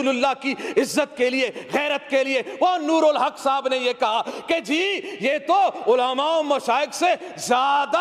رسول اللہ کی عزت کے لیے، غیرت کے لیے وہ نور الحق صاحب نے یہ کہا کہ جی یہ تو علماء و مشائخ سے زیادہ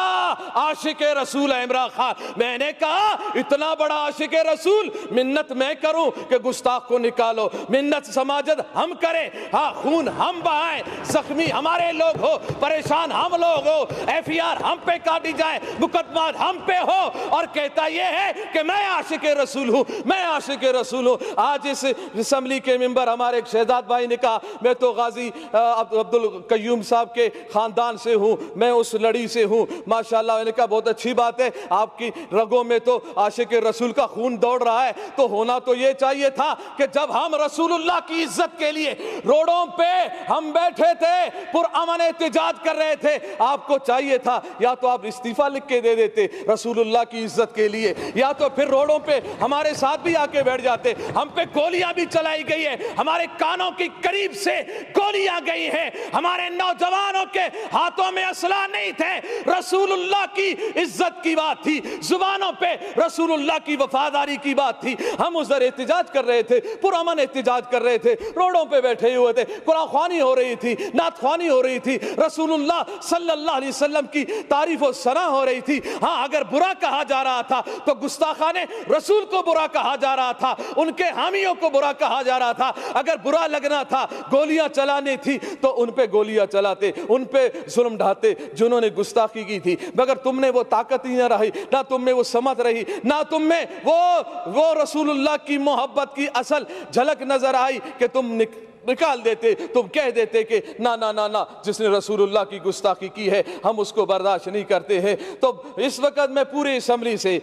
عاشق رسول ہے عمران خان۔ میں نے کہا اتنا بڑا عاشق رسول منت میں کروں کہ گستاخ کو نکالو، منت سماجت ہم کریں، ہاں خون ہم بہائیں، زخمی ہمارے لوگ ہو، پریشان ہم لوگ ہو، ایف ای آر ہم پہ کاٹی جائے، مقدمات ہم پہ ہو، اور کہتا یہ ہے کہ میں عاشق رسول ہوں، میں عاشق رسول ہوں۔ آج اس اسمبلی کے ممبر ہمارے ایک شہزاد بھائی نے کہا میں تو غازی عبد القیوم صاحب کے خاندان سے ہوں، میں اس لڑی سے ہوں، ماشاءاللہ۔ میں نے کہا بہت اچھی بات ہے، آپ کی رگوں میں تو عاشق رسول کا خون دوڑ رہا ہے، تو ہونا تو یہ چاہیے تھا کہ جب ہم رسول اللہ کی عزت کے لیے روڈوں پہ ہم بیٹھے تھے، پرامن احتجاج کر رہے تھے، آپ کو چاہیے تھا یا تو آپ استعفیٰ لکھ کے دے دیتے رسول اللہ کی عزت کے لیے، یا تو پھر روڈوں پہ ہمارے ساتھ بھی آ کے بیٹھ جاتے۔ ہم پہ گولیاں بھی چلائی گئی ہے، ہمارے کانوں کی قریب سے گولیاں گئی ہیں، ہمارے نوجوانوں کے ہاتھوں میں اسلحہ نہیں تھے، رسول اللہ کی عزت کی بات تھی، زبانوں پہ رسول اللہ کی وفاداری کی بات تھی۔ ہم ادھر احتجاج کر رہے تھے، پرامن احتجاج کر رہے تھے، روڈوں پہ بیٹھے ہوئے تھے، قرآن خوانی ہو رہی تھی، نعت خوانی ہو رہی تھی، رسول اللہ صلی اللہ علیہ وسلم کی تعریف و ثنا ہو رہی تھی۔ ہاں اگر برا کہا جا رہا تھا تو گستاخان رسول کو برا کہا جا رہا تھا، ان کے حامیوں کو برا کہا جا رہا تھا۔ اگر برا لگنا تھا، گولیاں چلانے تھی تو ان پہ گولیاں چلاتے، ان پہ ظلم ڈھاتے جنہوں نے گستاخی کی تھی، مگر تم نے وہ طاقت ہی نہ رہی، نہ تم میں وہ سمت رہی، نہ تم میں وہ رسول اللہ کی محبت کی اصل جھلک نظر آئی کہ تم نکال دیتے، تم کہہ دیتے کہ نا نا نا نا، جس نے رسول اللہ کی گستاخی کی ہے ہم اس کو برداشت نہیں کرتے ہیں۔ تو اس وقت میں پوری اسمبلی سے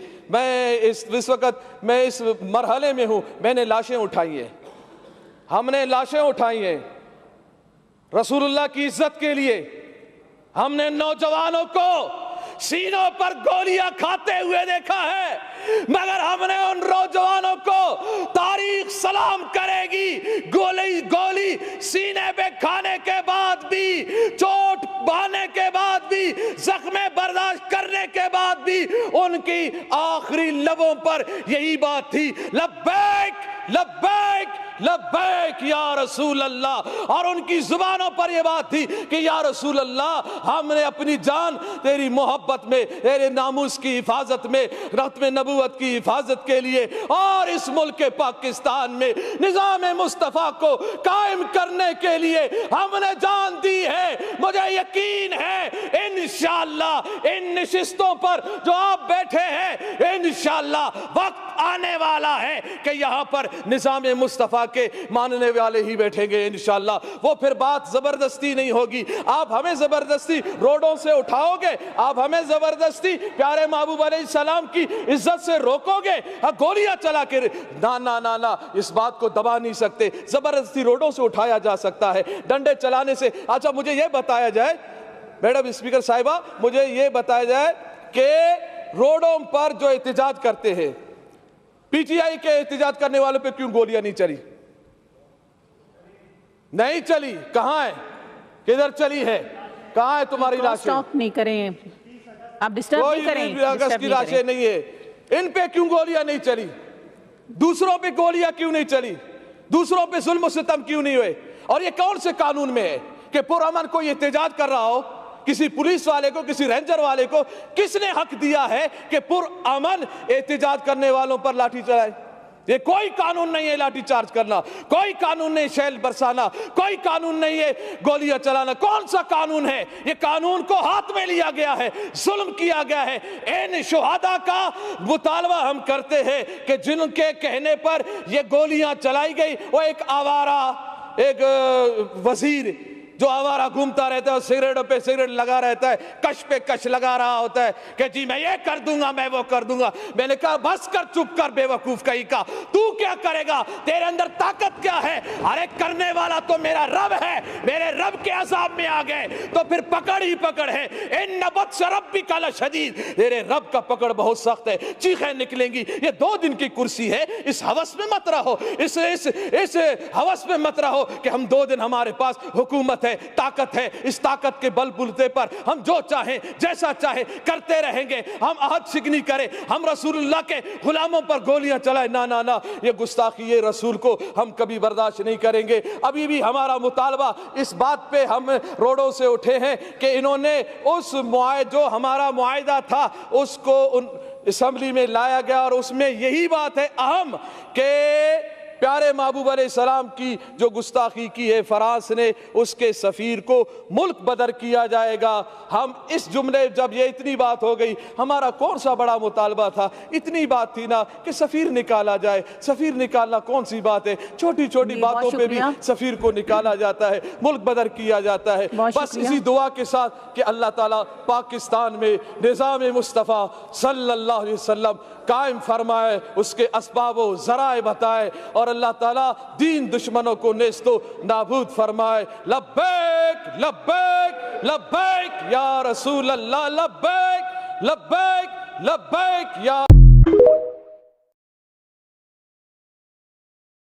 اس وقت میں اس مرحلے میں ہوں، میں نے لاشیں اٹھائی ہیں، ہم نے لاشیں اٹھائی ہیں رسول اللہ کی عزت کے لیے۔ ہم نے نوجوانوں کو سینوں پر گولیاں کھاتے ہوئے دیکھا ہے، مگر ہم نے ان نوجوانوں کو تاریخ سلام کرے گی، گولی سینے پہ کھانے کے بعد بھی، چوٹ بہانے کے بعد بھی، زخم برداشت کرنے کے بعد بھی ان کی آخری لبوں پر یہی بات تھی، لبیک لبیک لبیک یا رسول اللہ، اور ان کی زبانوں پر یہ بات تھی کہ یا رسول اللہ ہم نے اپنی جان تیری محبت میں، تیرے ناموس کی حفاظت میں، ختم نبوت کی حفاظت کے لیے اور اس ملک پاکستان میں نظام مصطفیٰ کو قائم کرنے کے لیے ہم نے جان دی ہے۔ مجھے یقین ہے انشاءاللہ ان نشستوں پر جو آپ بیٹھے ہیں، انشاءاللہ وقت آنے والا ہے کہ یہاں پر نظام مصطفیٰ کے ماننے والے ہی بیٹھیں گے انشاءاللہ۔ وہ پھر بات زبردستی نہیں ہوگی، آپ ہمیں زبردستی روڈوں سے اٹھاؤ گے، آپ ہمیں زبردستی پیارے محبوب علیہ السلام کی عزت سے روکو گے، گولیاں چلا کے نا نا نا نا، اس بات کو دبا نہیں سکتے۔ زبردستی روڈوں سے اٹھایا جا سکتا ہے، ڈنڈے چلانے سے۔ اچھا مجھے یہ بتایا جائے میڈم اسپیکر صاحبہ، مجھے یہ بتایا جائے کہ روڈوں پر جو احتجاج کرتے ہیں، پی ٹی آئی کے احتجاج کرنے والوں پہ کیوں گولیاں نہیں چلی؟ نہیں چلی، کہاں ہے؟ کدھر چلی ہے؟ کہاں ہے تمہاری لاشیں؟ سٹاپ نہیں کریں، آپ ڈسٹرب نہیں کریں، کوئی اگست کی لاشیں نہیں ہے، ان پہ کیوں گولیاں نہیں چلی؟ دوسروں پہ گولیاں کیوں نہیں چلی؟ دوسروں پہ ظلم و ستم کیوں نہیں ہوئے؟ اور یہ کون سے قانون میں ہے کہ پرامن کوئی احتجاج کر رہا ہو، کسی پولیس والے کو، کسی رینجر والے کو کس نے حق دیا ہے کہ پرامن احتجاج کرنے والوں پر لاٹھی چلائے؟ یہ کوئی قانون نہیں ہے لاٹھی چارج کرنا، کوئی قانون نہیں شیل برسانا، کوئی قانون نہیں ہے گولیاں چلانا۔ کون سا قانون ہے؟ یہ قانون کو ہاتھ میں لیا گیا ہے، ظلم کیا گیا ہے۔ ان شہداء کا مطالبہ ہم کرتے ہیں کہ جن کے کہنے پر یہ گولیاں چلائی گئی، وہ ایک آوارہ، ایک وزیر جو آوارہ گھومتا رہتا ہے، سگریٹوں پہ سگریٹ لگا رہتا ہے، کش پہ کش لگا رہا ہوتا ہے کہ جی میں یہ کر دوں گا، میں وہ کر دوں گا۔ میں نے کہا بس کر، چپ کر، بے وقوف کہیں کا، تو کیا کرے گا؟ تیرے اندر طاقت کیا ہے؟ ارے کرنے والا تو میرا رب ہے، میرے رب کے عذاب میں آ گئے تو پھر پکڑ ہی پکڑ ہے۔ ان بطش ربک لشدید، تیرے رب کا پکڑ بہت سخت ہے، چیخیں نکلیں گی۔ یہ 2 دن کی کرسی ہے، اس ہوس میں مت رہو، اس ہوس میں مت رہو کہ ہم 2 دن ہمارے پاس حکومت ہے۔ طاقت ہے, اس طاقت کے بل بلتے پر ہم جو چاہیں جیسا چاہیں کرتے رہیں گے. ہم عہد شکنی کریں, ہم رسول اللہ کے غلاموں پر گولیاں چلائیں, نہ نہ نہ, یہ گستاخی یہ رسول کو ہم کبھی برداشت نہیں کریں گے. ابھی بھی ہمارا مطالبہ اس بات پہ ہم روڈوں سے اٹھے ہیں کہ انہوں نے اس جو ہمارا معاہدہ تھا اس کو اسمبلی میں لایا گیا, اور اس میں یہی بات ہے اہم کہ پیارے محبوب علیہ السلام کی جو گستاخی کی ہے فرانس نے, اس کے سفیر کو ملک بدر کیا جائے گا. ہم اس جملے جب یہ اتنی بات ہو گئی, ہمارا کون سا بڑا مطالبہ تھا, اتنی بات تھی نا کہ سفیر نکالا جائے. سفیر نکالنا کون سی بات ہے, چھوٹی چھوٹی باتوں پہ بھی سفیر کو نکالا جاتا ہے, ملک بدر کیا جاتا ہے. بس اسی دعا کے ساتھ کہ اللہ تعالیٰ پاکستان میں نظام مصطفیٰ صلی اللہ علیہ وسلم قائم فرمائے, اس کے اسباب و ذرائع بتائے, اور اللہ تعالیٰ دین دشمنوں کو نیست و نابود فرمائے. لبیک لبیک لبیک یا رسول اللہ, لبیک لبیک لبیک یا